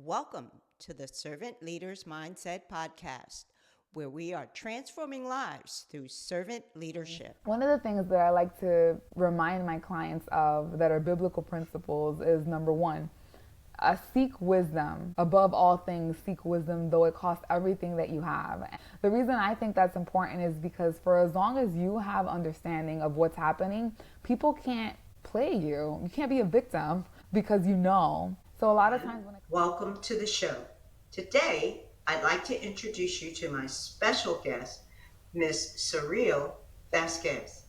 Welcome to the Servant Leaders Mindset Podcast, where we are transforming lives through servant leadership. One of the things that I like to remind my clients of that are biblical principles is number one, seek wisdom. Above all things, seek wisdom, though it costs everything that you have. The reason I think that's important is because for as long as you have understanding of what's happening, people can't play you. You can't be a victim because you know. So a lot of times Welcome to the show. Today, I'd like to introduce you to my special guest, Miss Saril Vasquez.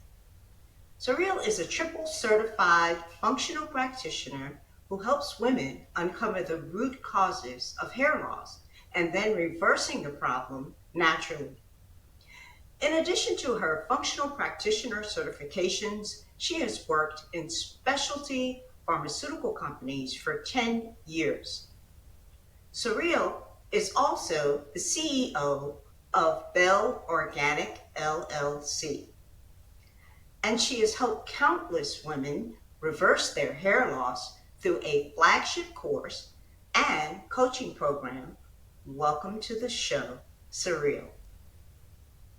Saril is a triple certified functional practitioner who helps women uncover the root causes of hair loss and then reversing the problem naturally. In addition to her functional practitioner certifications, she has worked in specialty pharmaceutical companies for 10 years. Saril is also the CEO of Bell Organic LLC, and she has helped countless women reverse their hair loss through a flagship course and coaching program. Welcome to the show, Saril.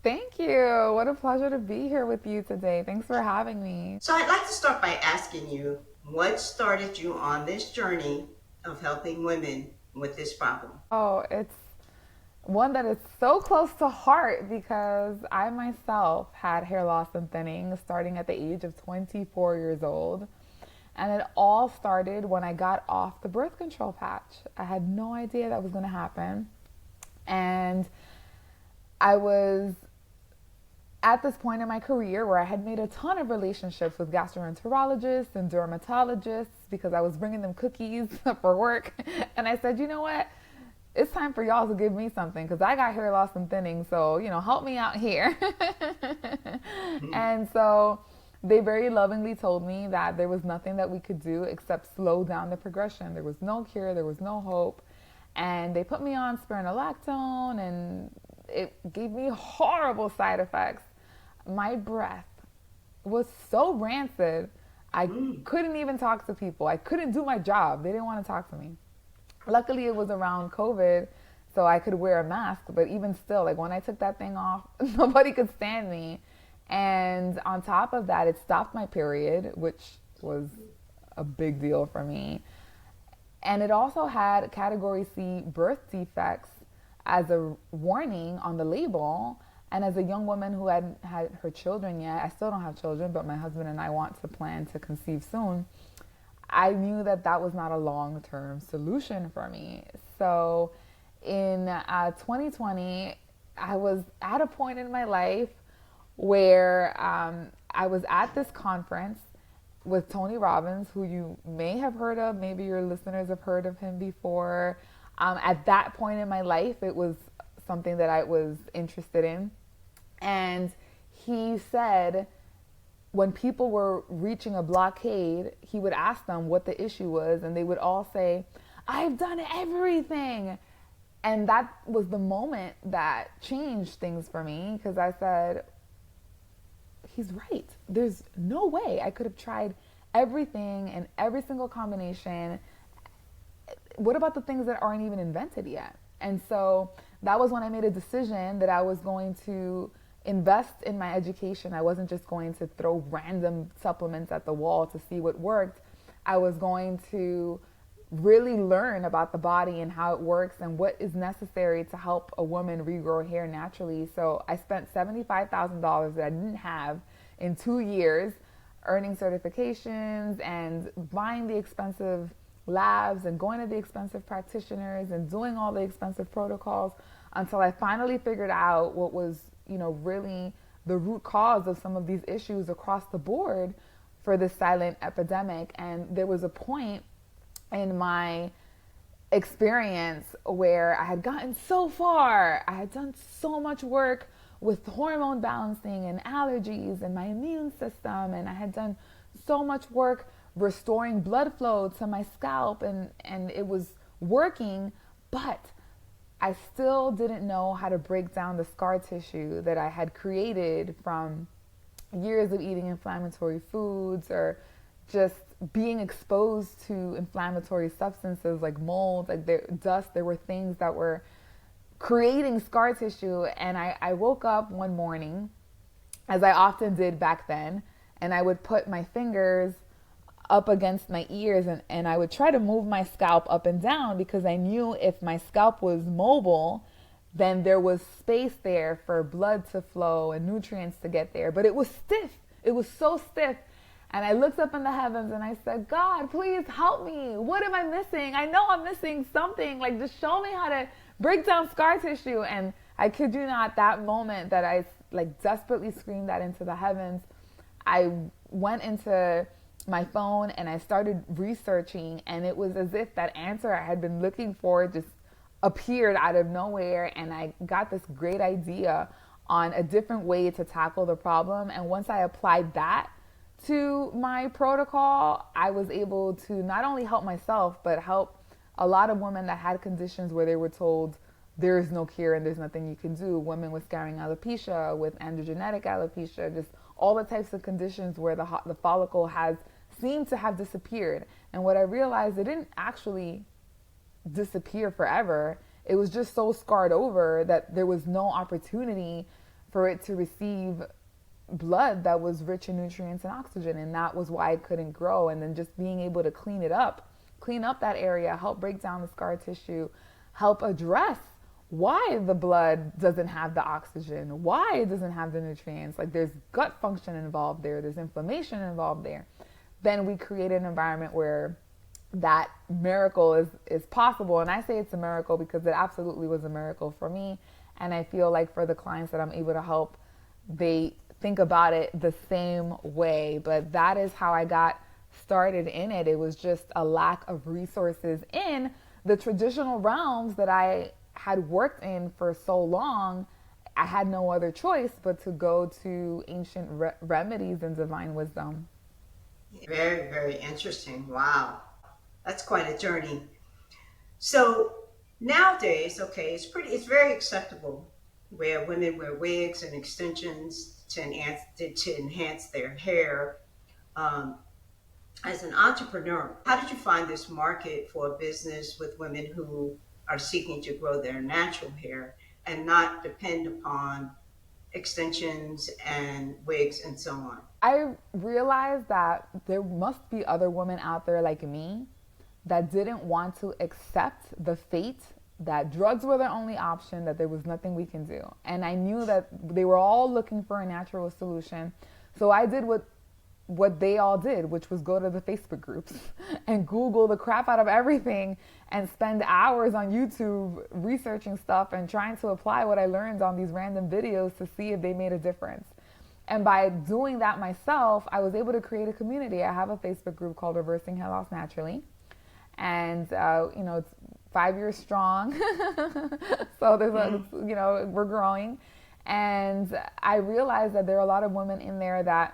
Thank you. What a pleasure to be here with you today. Thanks for having me. So I'd like to start by asking you, what started you on this journey of helping women with this problem? Oh, it's one that is so close to heart because I myself had hair loss and thinning starting at the age of 24 years old. And it all started when I got off the birth control patch. I had no idea that was going to happen. And I was at this point in my career where I had made a ton of relationships with gastroenterologists and dermatologists because I was bringing them cookies for work. And I said, you know what? It's time for y'all to give me something because I got hair loss and thinning. So, help me out here. And so they very lovingly told me that there was nothing that we could do except slow down the progression. There was no cure. There was no hope. And they put me on spironolactone, and it gave me horrible side effects. My breath was so rancid, I couldn't even talk to people. I couldn't do my job. They didn't want to talk to me. Luckily, it was around COVID, so I could wear a mask. But even still, like when I took that thing off, nobody could stand me. And on top of that, it stopped my period, which was a big deal for me. And it also had category C birth defects as a warning on the label. And as a young woman who hadn't had her children yet, I still don't have children, but my husband and I want to plan to conceive soon. I knew that that was not a long-term solution for me. So in 2020, I was at a point in my life where I was at this conference with Tony Robbins, who you may have heard of. Maybe your listeners have heard of him before. At that point in my life, it was something that I was interested in. And he said when people were reaching a blockade, he would ask them what the issue was, and they would all say, I've done everything. And that was the moment that changed things for me because I said, he's right. There's no way I could have tried everything and every single combination. What about the things that aren't even invented yet? And so that was when I made a decision that I was going to invest in my education. I wasn't just going to throw random supplements at the wall to see what worked. I was going to really learn about the body and how it works and what is necessary to help a woman regrow hair naturally. So I spent $75,000 that I didn't have in 2 years earning certifications and buying the expensive labs and going to the expensive practitioners and doing all the expensive protocols until I finally figured out what was, really the root cause of some of these issues across the board for this silent epidemic. And there was a point in my experience where I had gotten so far. I had done so much work with hormone balancing and allergies and my immune system, and I had done so much work restoring blood flow to my scalp, and it was working, but I still didn't know how to break down the scar tissue that I had created from years of eating inflammatory foods or just being exposed to inflammatory substances like mold, like dust, there were things that were creating scar tissue. And I woke up one morning, as I often did back then, and I would put my fingers up against my ears, and I would try to move my scalp up and down, because I knew if my scalp was mobile, then there was space there for blood to flow and nutrients to get there. But it was stiff. It was so stiff. And I looked up in the heavens and I said, God, please help me. What am I missing? I know I'm missing something. Like, just show me how to break down scar tissue. And I kid you not, that moment that I like desperately screamed that into the heavens, I went into my phone and I started researching, and it was as if that answer I had been looking for just appeared out of nowhere. And I got this great idea on a different way to tackle the problem. And once I applied that to my protocol, I was able to not only help myself, but help a lot of women that had conditions where they were told there is no cure and there's nothing you can do. Women with scarring alopecia, with androgenetic alopecia, just all the types of conditions where the follicle has seemed to have disappeared. And what I realized, it didn't actually disappear forever. It was just so scarred over that there was no opportunity for it to receive blood that was rich in nutrients and oxygen, and that was why it couldn't grow. And then just being able to clean up that area, help break down the scar tissue, help address why the blood doesn't have the oxygen, why it doesn't have the nutrients. Like, there's gut function involved there, there's inflammation involved there. Then we create an environment where that miracle is possible. And I say it's a miracle because it absolutely was a miracle for me. And I feel like for the clients that I'm able to help, they think about it the same way. But that is how I got started in it. It was just a lack of resources in the traditional realms that I had worked in for so long. I had no other choice but to go to ancient remedies and divine wisdom. Very, very interesting. Wow. That's quite a journey. So nowadays, okay, it's very acceptable where women wear wigs and extensions to enhance their hair. Um, as an entrepreneur, how did you find this market for a business with women who are seeking to grow their natural hair and not depend upon extensions and wigs and so on? I realized that there must be other women out there like me that didn't want to accept the fate that drugs were their only option, that there was nothing we can do. And I knew that they were all looking for a natural solution. So I did what they all did, which was go to the Facebook groups and Google the crap out of everything and spend hours on YouTube researching stuff and trying to apply what I learned on these random videos to see if they made a difference. And by doing that myself, I was able to create a community. I have a Facebook group called Reversing Hair Loss Naturally. And, it's 5 years strong. So there's we're growing. And I realized that there are a lot of women in there that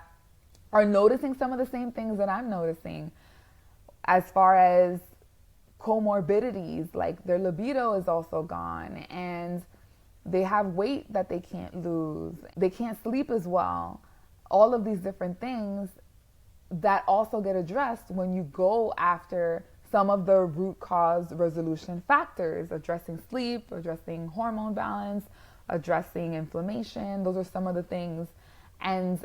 are noticing some of the same things that I'm noticing as far as comorbidities, like their libido is also gone and they have weight that they can't lose. They can't sleep as well. All of these different things that also get addressed when you go after some of the root cause resolution factors, addressing sleep, addressing hormone balance, addressing inflammation. Those are some of the things. And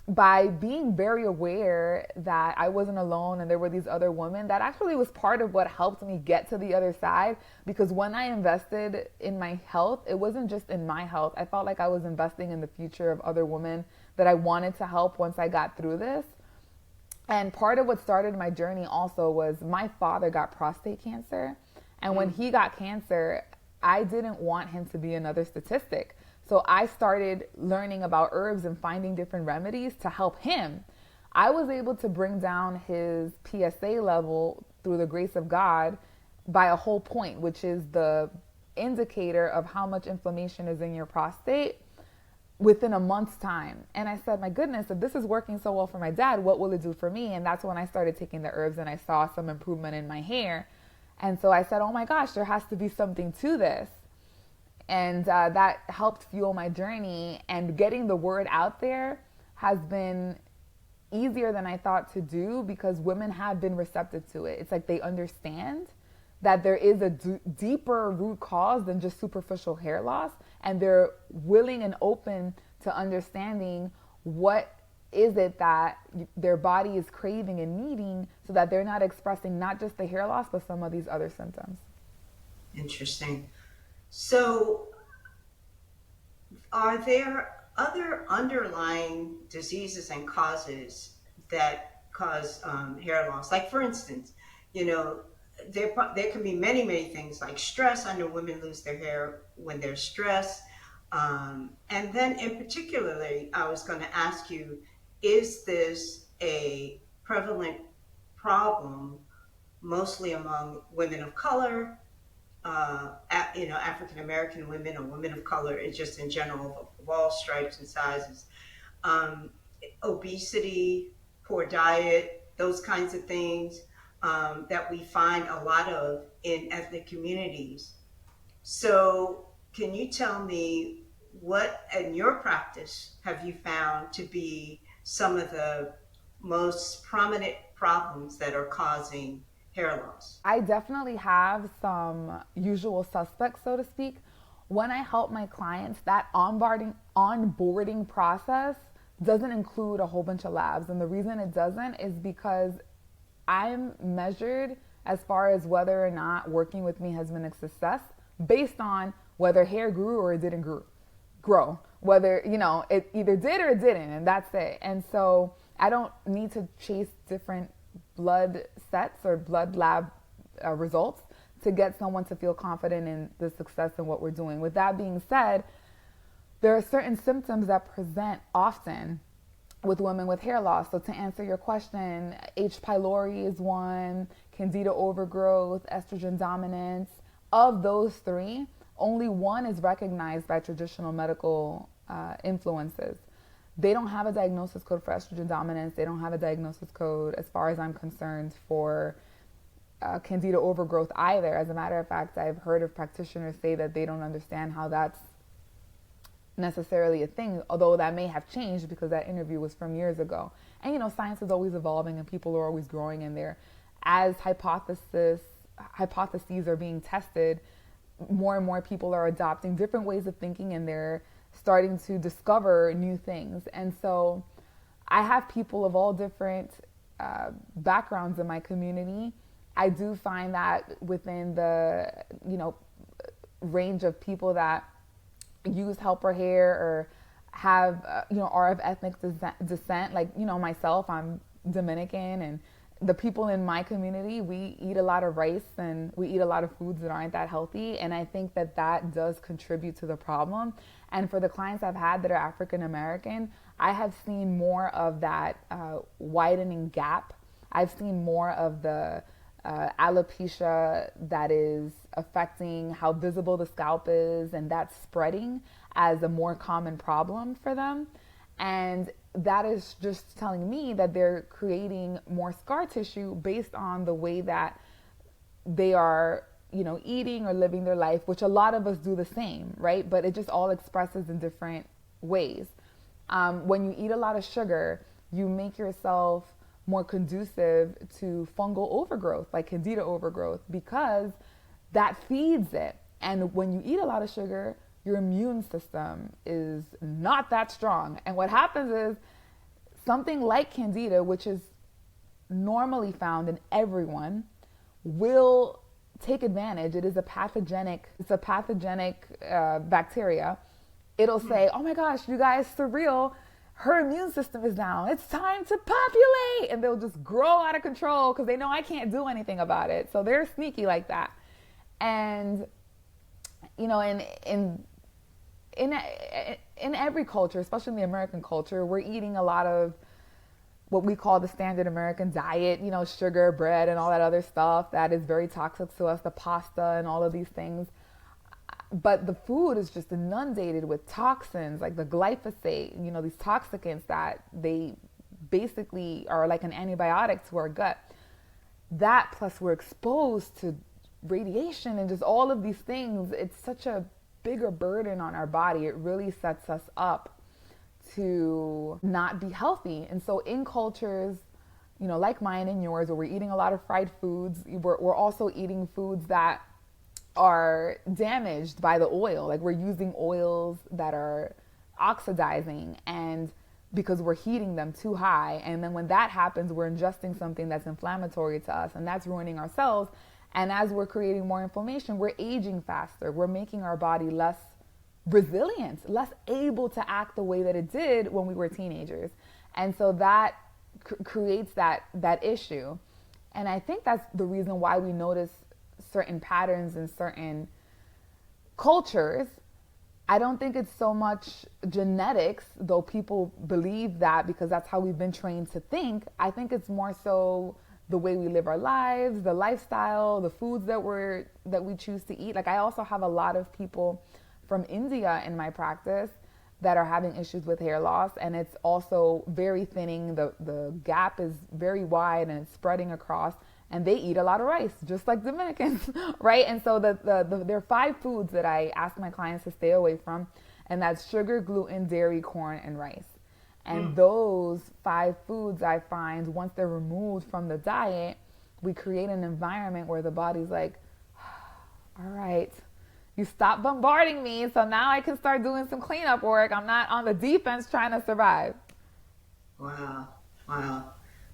by being very aware that I wasn't alone and there were these other women, that actually was part of what helped me get to the other side. Because when I invested in my health, it wasn't just in my health. I felt like I was investing in the future of other women that I wanted to help once I got through this. And part of what started my journey also was my father got prostate cancer. And when he got cancer, I didn't want him to be another statistic. So I started learning about herbs and finding different remedies to help him. I was able to bring down his PSA level through the grace of God by a whole point, which is the indicator of how much inflammation is in your prostate, within a month's time. And I said, my goodness, if this is working so well for my dad, what will it do for me? And that's when I started taking the herbs and I saw some improvement in my hair. And so I said, oh my gosh, there has to be something to this. And that helped fuel my journey. And getting the word out there has been easier than I thought to do because women have been receptive to it. It's like they understand that there is a deeper root cause than just superficial hair loss, and they're willing and open to understanding what is it that their body is craving and needing, so that they're not expressing not just the hair loss but some of these other symptoms. Interesting. So are there other underlying diseases and causes that cause hair loss? Like, for instance, you know, there can be many things like stress. I know women lose their hair when they're stressed. And then, in particularly, I was going to ask you, is this a prevalent problem mostly among women of color, African American women or women of color, and just in general of all stripes and sizes? Um, Obesity, poor diet, those kinds of things that we find a lot of in ethnic communities. So, can you tell me what in your practice have you found to be some of the most prominent problems that are causing hair loss? I definitely have some usual suspects, so to speak. When I help my clients, that onboarding process doesn't include a whole bunch of labs. And the reason it doesn't is because I'm measured as far as whether or not working with me has been a success based on whether hair grew or it didn't grow. Whether, it either did or it didn't, and that's it. And so I don't need to chase different blood sets or blood lab results to get someone to feel confident in the success in what we're doing. With that being said, there are certain symptoms that present often with women with hair loss. So to answer your question, H. pylori is one, candida overgrowth, estrogen dominance. Of those three, only one is recognized by traditional medical influences. They don't have a diagnosis code for estrogen dominance. They don't have a diagnosis code, as far as I'm concerned, for candida overgrowth either. As a matter of fact, I've heard of practitioners say that they don't understand how that's necessarily a thing, although that may have changed because that interview was from years ago. And science is always evolving and people are always growing in there. As hypotheses are being tested, more and more people are adopting different ways of thinking and they're starting to discover new things. And so I have people of all different backgrounds in my community. I do find that within the range of people that use helper hair or have are of ethnic descent, like myself, I'm Dominican, and the people in my community, we eat a lot of rice and we eat a lot of foods that aren't that healthy, and I think that does contribute to the problem. And for the clients I've had that are African American, I have seen more of that widening gap. I've seen more of the alopecia that is affecting how visible the scalp is, and that's spreading as a more common problem for them. And that is just telling me that they're creating more scar tissue based on the way that they are, eating or living their life, which a lot of us do the same, right? But it just all expresses in different ways. When you eat a lot of sugar, you make yourself more conducive to fungal overgrowth, like candida overgrowth, because that feeds it. And when you eat a lot of sugar, your immune system is not that strong. And what happens is something like candida, which is normally found in everyone, will take advantage. It's a pathogenic bacteria. It'll say, oh my gosh, you guys, Saril, her immune system is down. It's time to populate. And they'll just grow out of control because they know I can't do anything about it. So they're sneaky like that. And, in every culture, especially in the American culture, we're eating a lot of what we call the standard American diet, sugar, bread, and all that other stuff that is very toxic to us, the pasta and all of these things. But the food is just inundated with toxins, like the glyphosate, these toxicants that they basically are like an antibiotic to our gut. That plus we're exposed to radiation and just all of these things. It's such a bigger burden on our body. It really sets us up to not be healthy. And so in cultures, like mine and yours, where we're eating a lot of fried foods, we're also eating foods that are damaged by the oil. Like we're using oils that are oxidizing, and because we're heating them too high. And then when that happens, we're ingesting something that's inflammatory to us, and that's ruining our cells. And as we're creating more inflammation, we're aging faster. We're making our body less resilient, less able to act the way that it did when we were teenagers. And so that creates that issue. And I think that's the reason why we notice certain patterns in certain cultures. I don't think it's so much genetics, though people believe that because that's how we've been trained to think. I think it's more so the way we live our lives, the lifestyle, the foods that we choose to eat. Like I also have a lot of people from India in my practice that are having issues with hair loss, and it's also very thinning. The gap is very wide and it's spreading across, and they eat a lot of rice, just like Dominicans, right? And so there are 5 foods that I ask my clients to stay away from, and that's sugar, gluten, dairy, corn, and rice. And those 5 foods, I find, once they're removed from the diet, we create an environment where the body's like, all right, you stop bombarding me, so now I can start doing some cleanup work. I'm not on the defense trying to survive. Wow.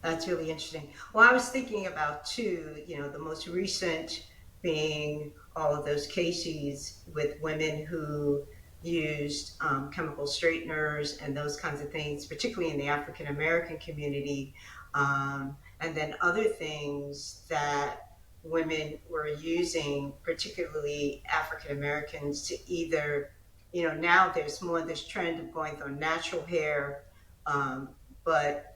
That's really interesting. Well, I was thinking about too, the most recent being all of those cases with women who used chemical straighteners and those kinds of things, particularly in the African American community, and then other things that women were using, particularly African Americans, to either, now there's more this trend of going for natural hair, but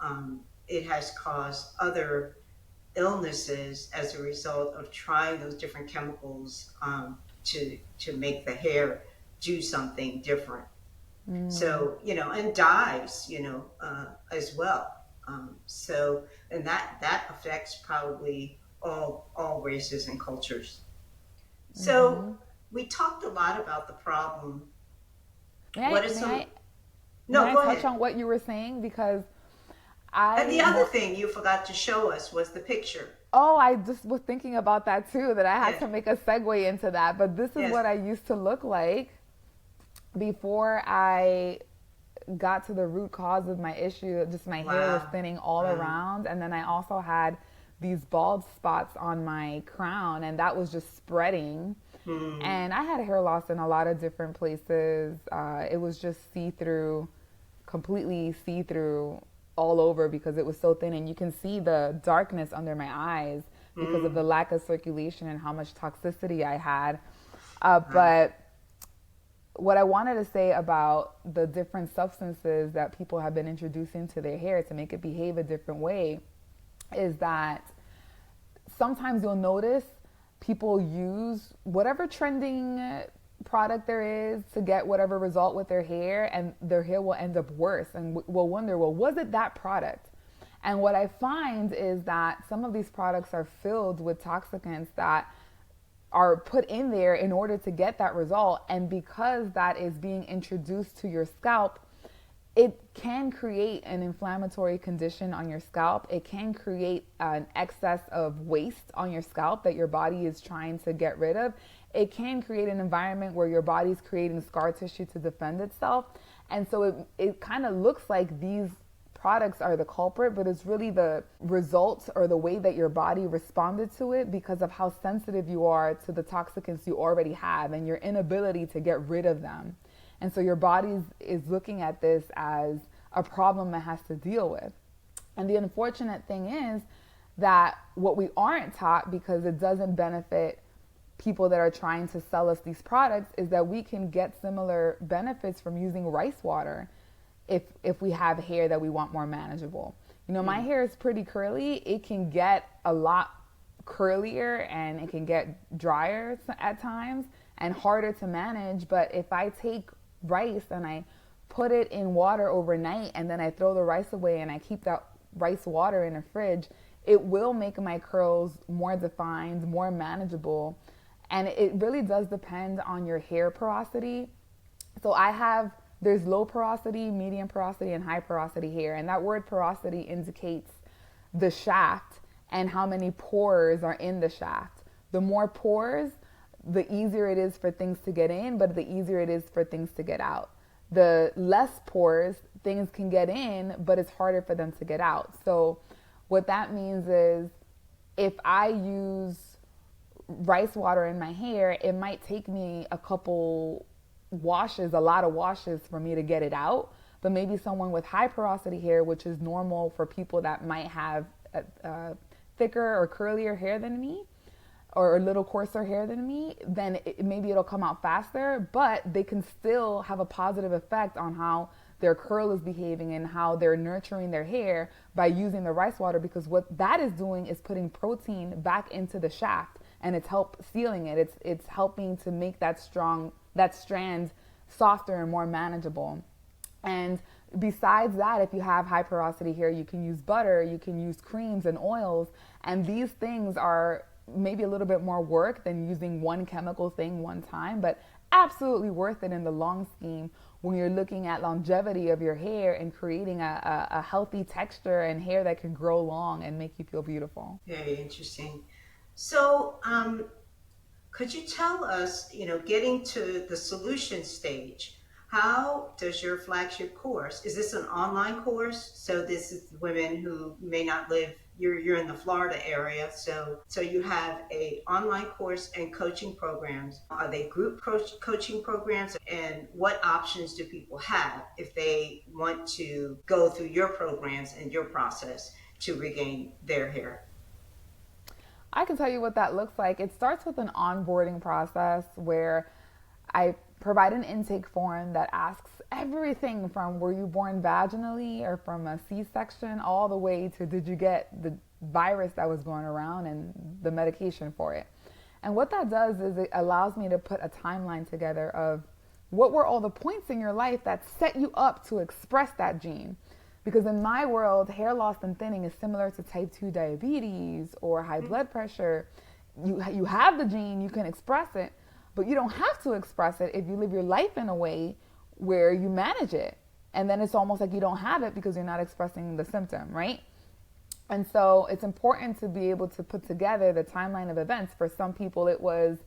it has caused other illnesses as a result of trying those different chemicals to make the hair do something different. So, and dyes, as well. So, and that affects probably all races and cultures. So we talked a lot about the problem. What is some? No, may go I touch ahead. on what you were saying? Because And the other thing you forgot to show us was the picture. I just was thinking about that too, that I had to make a segue into that. But this is what I used to look like before I got to the root cause of my issue. Just my hair was thinning all around. And then I also had these bald spots on my crown, and that was just spreading. And I had hair loss in a lot of different places. It was just see-through, completely see-through all over because it was so thin, and you can see the darkness under my eyes because of the lack of circulation and how much toxicity I had. But what I wanted to say about the different substances that people have been introducing to their hair to make it behave a different way is that sometimes you'll notice people use whatever trending product there is to get whatever result with their hair, and their hair will end up worse, and we'll wonder, well, was it that product? And what I find is that some of these products are filled with toxicants that are put in there in order to get that result, and because that is being introduced to your scalp, it can create an inflammatory condition on your scalp. It can create an excess of waste on your scalp that your body is trying to get rid of. It can create an environment where your body's creating scar tissue to defend itself. And so it kind of looks like these products are the culprit, but it's really the results or the way that your body responded to it because of how sensitive you are to the toxicants you already have and your inability to get rid of them. And so your body is looking at this as a problem it has to deal with. And the unfortunate thing is that what we aren't taught, because it doesn't benefit people that are trying to sell us these products, is that we can get similar benefits from using rice water if we have hair that we want more manageable. My hair is pretty curly. It can get a lot curlier and it can get drier at times and harder to manage. But if I take rice and I put it in water overnight and then I throw the rice away and I keep that rice water in a fridge, it will make my curls more defined, more manageable. And it really does depend on your hair porosity. So I have There's low porosity, medium porosity, and high porosity hair. And that word porosity indicates the shaft and how many pores are in the shaft. The more pores, the easier it is for things to get in, but the easier it is for things to get out. The less pores, things can get in, but it's harder for them to get out. So what that means is if I use rice water in my hair, it might take me a couple washes, a lot of washes for me to get it out. But maybe someone with high porosity hair, which is normal for people that might have thicker or curlier hair than me, or a little coarser hair than me, then maybe it'll come out faster, but they can still have a positive effect on how their curl is behaving and how they're nurturing their hair by using the rice water, because what that is doing is putting protein back into the shaft and it's sealing it. It's helping to make that strand softer and more manageable. And besides that, if you have high porosity hair, you can use butter, you can use creams and oils, and these things are maybe a little bit more work than using one chemical thing one time, but absolutely worth it in the long scheme when you're looking at longevity of your hair and creating a healthy texture and hair that can grow long and make you feel beautiful. Very interesting. So, could you tell us, getting to the solution stage, how does your flagship course, is this an online course? So this is women who may not live, you're in the Florida area, so you have a online course and coaching programs. Are they group coaching programs? And what options do people have if they want to go through your programs and your process to regain their hair? I can tell you what that looks like. It starts with an onboarding process where I provide an intake form that asks everything from were you born vaginally or from a C-section all the way to did you get the virus that was going around and the medication for it. And what that does is it allows me to put a timeline together of what were all the points in your life that set you up to express that gene. Because in my world, hair loss and thinning is similar to type 2 diabetes or high blood pressure. You have the gene, you can express it, but you don't have to express it if you live your life in a way where you manage it. And then it's almost like you don't have it because you're not expressing the symptom, right? And so it's important to be able to put together the timeline of events. For some people, it was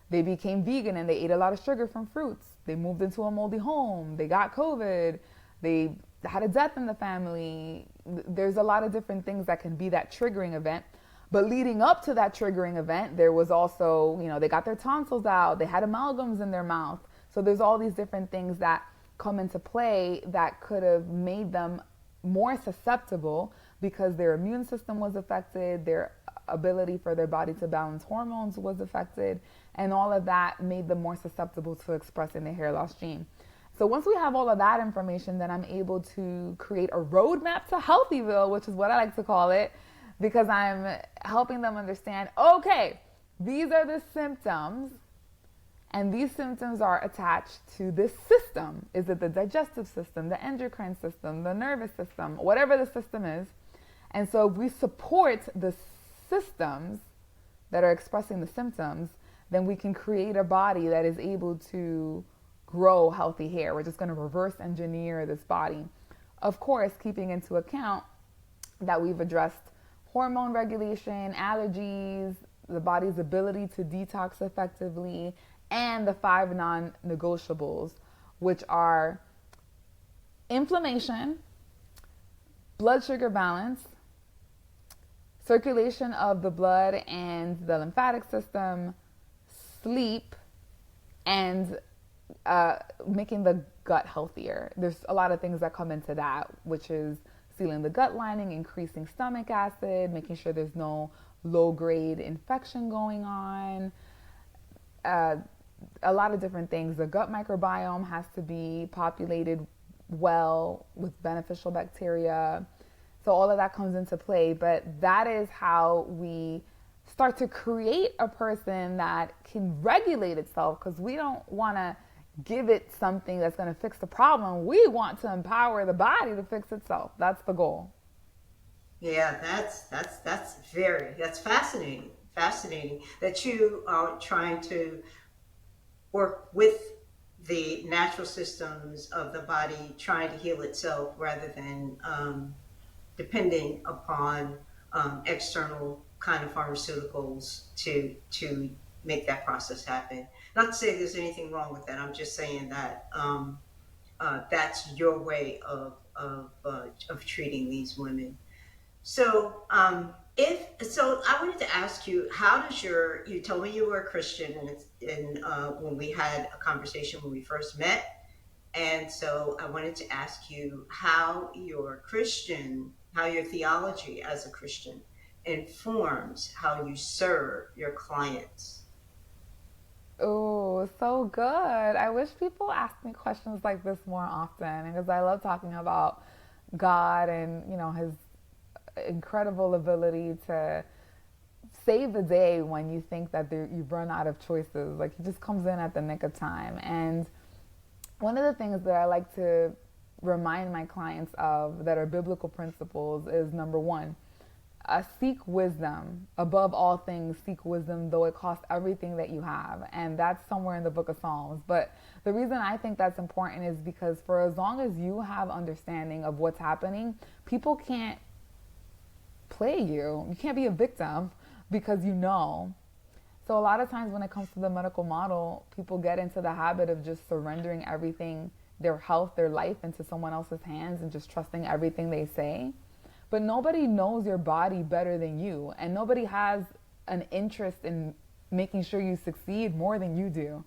they became vegan and they ate a lot of sugar from fruits. They moved into a moldy home. They got COVID. They had a death in the family. There's a lot of different things that can be that triggering event. But leading up to that triggering event, there was also, they got their tonsils out. They had amalgams in their mouth. So there's all these different things that come into play that could have made them more susceptible because their immune system was affected, their ability for their body to balance hormones was affected, and all of that made them more susceptible to expressing the hair loss gene. So once we have all of that information, then I'm able to create a roadmap to Healthyville, which is what I like to call it, because I'm helping them understand, okay, these are the symptoms, and these symptoms are attached to this system. Is it the digestive system, the endocrine system, the nervous system, whatever the system is? And so if we support the systems that are expressing the symptoms, then we can create a body that is able to grow healthy hair. We're just going to reverse engineer this body. Of course, keeping into account that we've addressed hormone regulation, allergies, the body's ability to detox effectively, and the 5 non-negotiables, which are inflammation, blood sugar balance, circulation of the blood and the lymphatic system, sleep, and making the gut healthier. There's a lot of things that come into that, which is sealing the gut lining, increasing stomach acid, making sure there's no low-grade infection going on, a lot of different things. The gut microbiome has to be populated well with beneficial bacteria. So all of that comes into play, but that is how we start to create a person that can regulate itself, because we don't want to give it something that's going to fix the problem. We want to empower the body to fix itself. That's the goal. Yeah, that's fascinating. Fascinating that you are trying to work with the natural systems of the body trying to heal itself rather than depending upon external kind of pharmaceuticals to make that process happen. Not to say there's anything wrong with that. I'm just saying that that's your way of treating these women. So, if so, I wanted to ask you, how does your? You told me you were a Christian, and when we had a conversation when we first met, and so I wanted to ask you how how your theology as a Christian informs how you serve your clients. Oh, so good. I wish people asked me questions like this more often because I love talking about God and, his incredible ability to save the day when you think that you've run out of choices. Like he just comes in at the nick of time. And one of the things that I like to remind my clients of that are biblical principles is number one, seek wisdom. Above all things, seek wisdom, though it costs everything that you have. And that's somewhere in the book of Psalms. But the reason I think that's important is because for as long as you have understanding of what's happening, people can't play you. You can't be a victim because you know. So a lot of times when it comes to the medical model, people get into the habit of just surrendering everything, their health, their life into someone else's hands and just trusting everything they say. But nobody knows your body better than you, and nobody has an interest in making sure you succeed more than you do.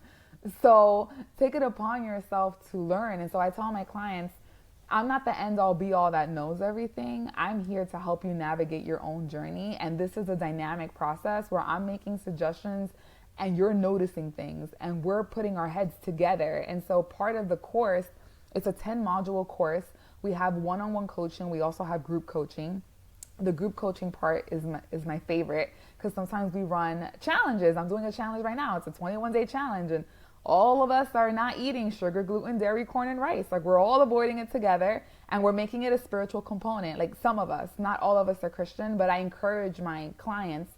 So take it upon yourself to learn. And so I tell my clients, I'm not the end all be all that knows everything. I'm here to help you navigate your own journey. And this is a dynamic process where I'm making suggestions and you're noticing things and we're putting our heads together. And so part of the course, it's a 10 module course. We have one-on-one coaching. We also have group coaching. The group coaching part is my favorite because sometimes we run challenges. I'm doing a challenge right now. It's a 21-day challenge, and all of us are not eating sugar, gluten, dairy, corn, and rice. Like we're all avoiding it together, and we're making it a spiritual component. Like some of us, not all of us are Christian, but I encourage my clients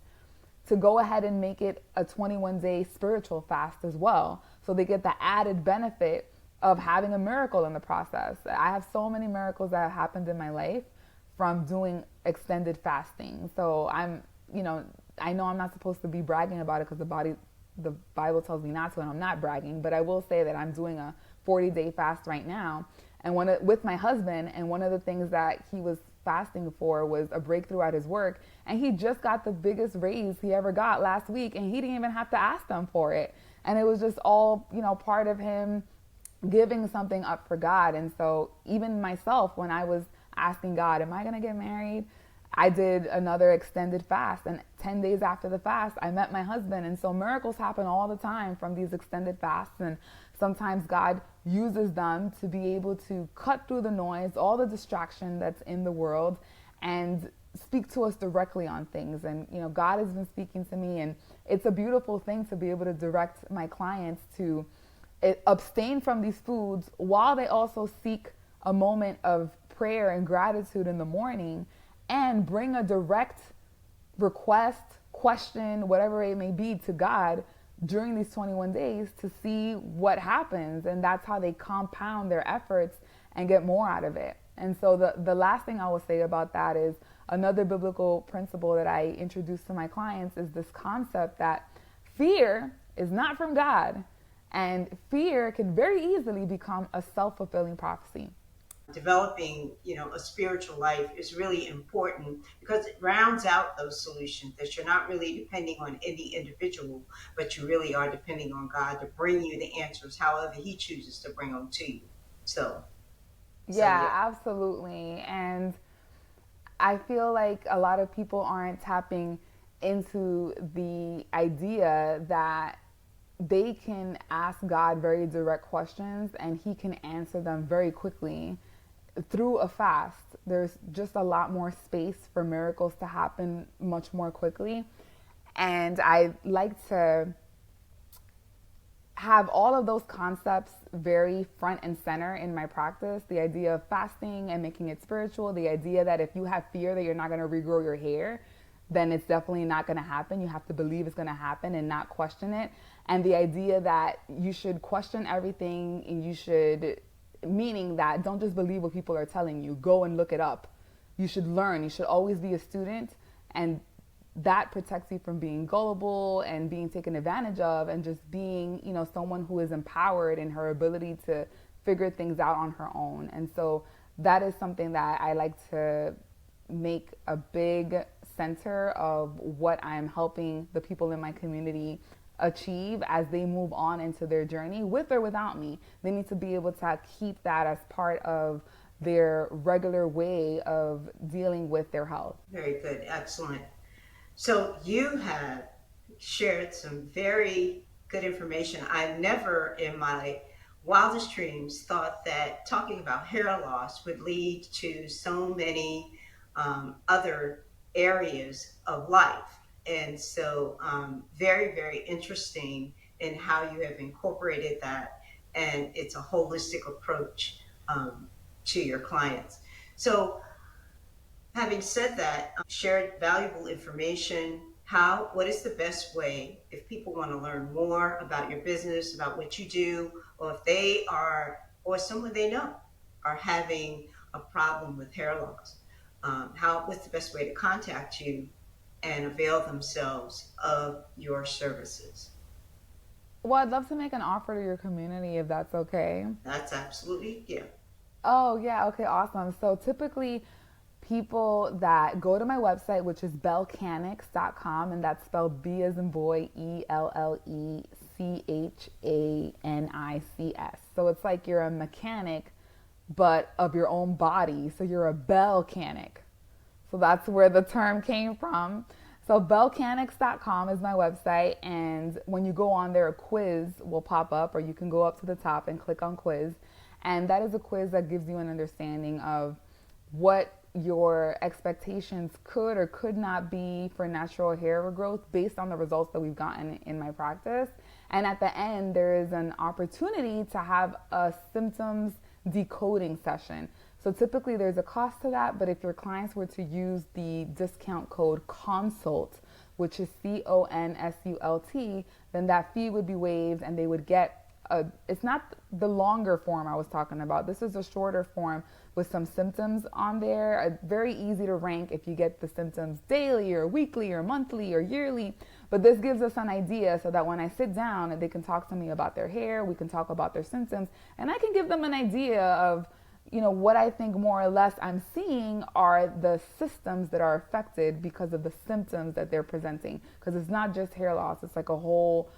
to go ahead and make it a 21-day spiritual fast as well, so they get the added benefit of having a miracle in the process. I have so many miracles that have happened in my life from doing extended fasting. So I know I'm not supposed to be bragging about it because the Bible tells me not to, and I'm not bragging, but I will say that I'm doing a 40-day fast right now, and with my husband, and one of the things that he was fasting for was a breakthrough at his work, and he just got the biggest raise he ever got last week, and he didn't even have to ask them for it, and it was just all part of him giving something up for God. And so even myself, when I was asking God, am I going to get married? I did another extended fast, and 10 days after the fast, I met my husband. And so miracles happen all the time from these extended fasts. And sometimes God uses them to be able to cut through the noise, all the distraction that's in the world, and speak to us directly on things. And, God has been speaking to me, and it's a beautiful thing to be able to direct my clients to abstain from these foods while they also seek a moment of prayer and gratitude in the morning, and bring a direct request, question, whatever it may be, to God during these 21 days to see what happens. And that's how they compound their efforts and get more out of it. And so the last thing I will say about that is another biblical principle that I introduce to my clients is this concept that fear is not from God. And fear can very easily become a self-fulfilling prophecy. Developing, a spiritual life is really important because it rounds out those solutions that you're not really depending on any individual, but you really are depending on God to bring you the answers however he chooses to bring them to you. So Yeah, yeah. absolutely. And I feel like a lot of people aren't tapping into the idea that they can ask God very direct questions and he can answer them very quickly through a fast. There's just a lot more space for miracles to happen much more quickly. And I like to have all of those concepts very front and center in my practice. The idea of fasting and making it spiritual, the idea that if you have fear that you're not going to regrow your hair, then it's definitely not going to happen. You have to believe it's going to happen and not question it. And the idea that you should question everything and you should, meaning that don't just believe what people are telling you, go and look it up. You should learn. You should always be a student, and that protects you from being gullible and being taken advantage of, and just being, someone who is empowered in her ability to figure things out on her own. And so that is something that I like to make a big center of what I'm helping the people in my community achieve as they move on into their journey, with or without me. They need to be able to keep that as part of their regular way of dealing with their health. Very good. Excellent. So you have shared some very good information. I never in my wildest dreams thought that talking about hair loss would lead to so many other areas of life. And so very, very interesting in how you have incorporated that. And it's a holistic approach to your clients. So having said that, shared valuable information. What is the best way if people want to learn more about your business, about what you do, or if they are, or someone they know are having a problem with hair loss? What's the best way to contact you and avail themselves of your services? Well, I'd love to make an offer to your community if that's okay. That's absolutely, yeah. Oh, yeah. Okay, awesome. So typically, people that go to my website, which is bellcanics.com, and that's spelled B as in boy, ELLECHANICS. So it's like you're a mechanic, but of your own body. So you're a bellcanic. So that's where the term came from. So bellcanics.com is my website, and when you go on there, a quiz will pop up, or you can go up to the top and click on quiz. And that is a quiz that gives you an understanding of what your expectations could or could not be for natural hair regrowth based on the results that we've gotten in my practice. And at the end, there is an opportunity to have a symptoms decoding session. So typically there's a cost to that, but if your clients were to use the discount code CONSULT, which is CONSULT, then that fee would be waived and they would get it's not the longer form I was talking about. This is a shorter form with some symptoms on there. Very easy to rank if you get the symptoms daily or weekly or monthly or yearly. But this gives us an idea so that when I sit down, they can talk to me about their hair, we can talk about their symptoms, and I can give them an idea of, what I think more or less I'm seeing are the systems that are affected because of the symptoms that they're presenting. Because it's not just hair loss, it's like a whole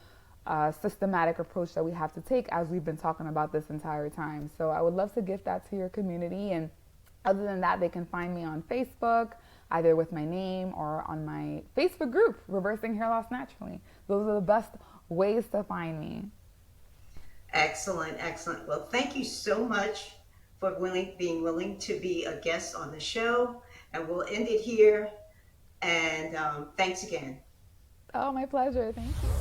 systematic approach that we have to take, as we've been talking about this entire time. So I would love to gift that to your community. And other than that, they can find me on Facebook, either with my name or on my Facebook group, Reversing Hair Loss Naturally. Those are the best ways to find me. Excellent, excellent. Well, thank you so much for being willing to be a guest on the show. And we'll end it here. And thanks again. Oh, my pleasure. Thank you.